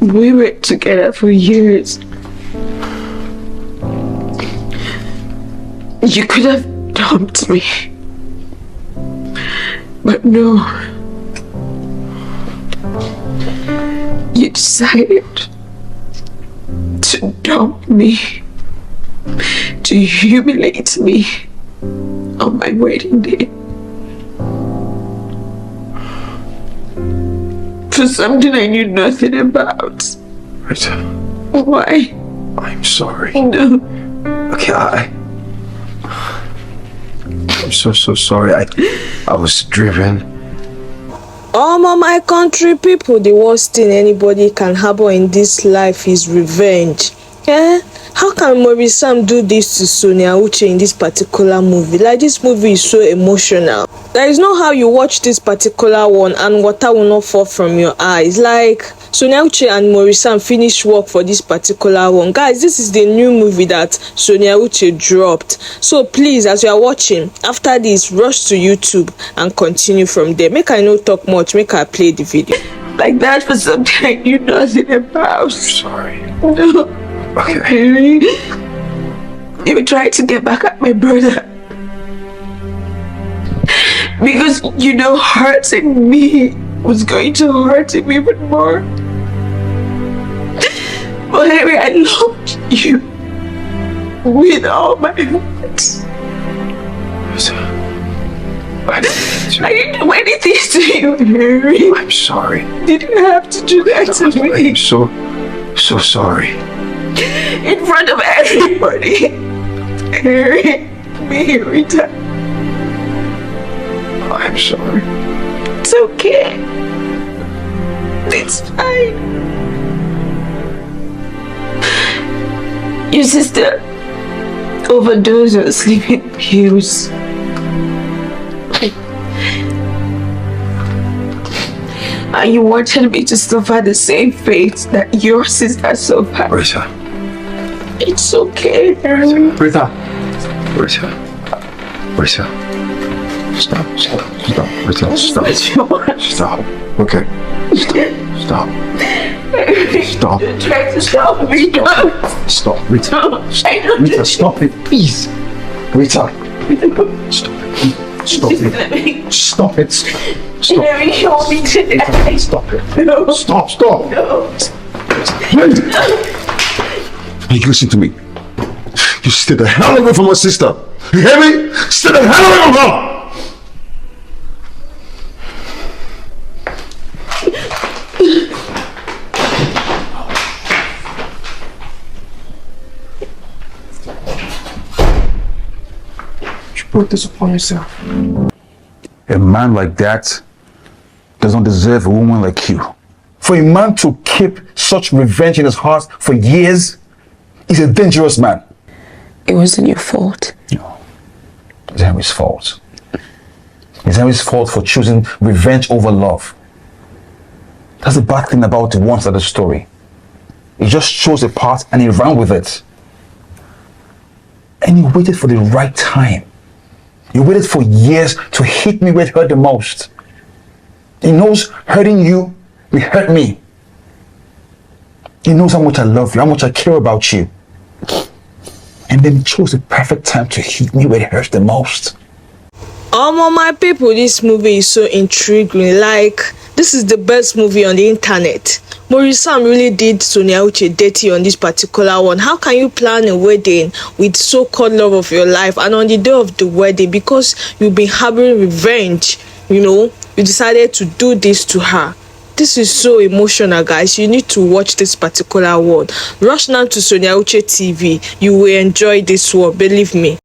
We were together for years. You could have dumped me. But no. You decided to dump me, to humiliate me on my wedding day. For something I knew nothing about. Rita. Why? I'm sorry. No. Okay, I'm so sorry. I was driven. My country people, the worst thing anybody can harbor in this life is revenge. How can Maurice do this to Sonia Uche in this particular movie? Like, this movie is so emotional. There is no how you watch this particular one and water will not fall from your eyes. Like, Sonia Uche and Maurice finished work for this particular one. Guys, this is the new movie that Sonia Uche dropped. So please, as you are watching, after this, rush to YouTube and continue from there. Make I no talk much, make I play the video. Like that for something I knew nothing about. I'm sorry. No. Okay. You tried to get back at my brother. Because you know hurting me was going to hurt him even more. But Harry, I loved you with all my heart. I didn't do anything to you, Harry. I'm sorry. You didn't have to do that to me. I'm so sorry. In front of everybody. Harry, me, Rita. I'm sorry. It's okay. It's fine. Your sister overdosed on sleeping pills. And you wanted me to suffer the same fate that your sister suffered. Rita. It's okay, Harry. Rita. Stop. Rita, stop. Okay. Stop. Stop. You're trying to stop me. Stop, Rita. Rita, stop it, please. Rita. Stop it. Stop it. Stop. Harry, show me today. Stop it. No. Stop. No. Hey, listen to me. You stay the hell away from my sister. You hear me? Stay the hell away from her. You brought this upon yourself. A man like that doesn't deserve a woman like you. For a man to keep such revenge in his heart for years is a dangerous man. It wasn't your fault. No. It's Henry's fault. It's Henry's fault for choosing revenge over love. That's the bad thing about the one side of the story. He just chose a path and he ran with it. And he waited for the right time. He waited for years to hit me where it hurt the most. He knows hurting you will hurt me. He knows how much I love you, how much I care about you. And then he chose the perfect time to hit me where it hurts the most. My people, this movie is so intriguing. Like, this is the best movie on the internet. Maurice really did Sonia Uche dirty on this particular one. How can you plan a wedding with so-called love of your life, and on the day of the wedding, because you've been harboring revenge, you decided to do this to her? This is so emotional, guys. You need to watch this particular one. Rush now to Sonia Uche TV. You will enjoy this one, believe me.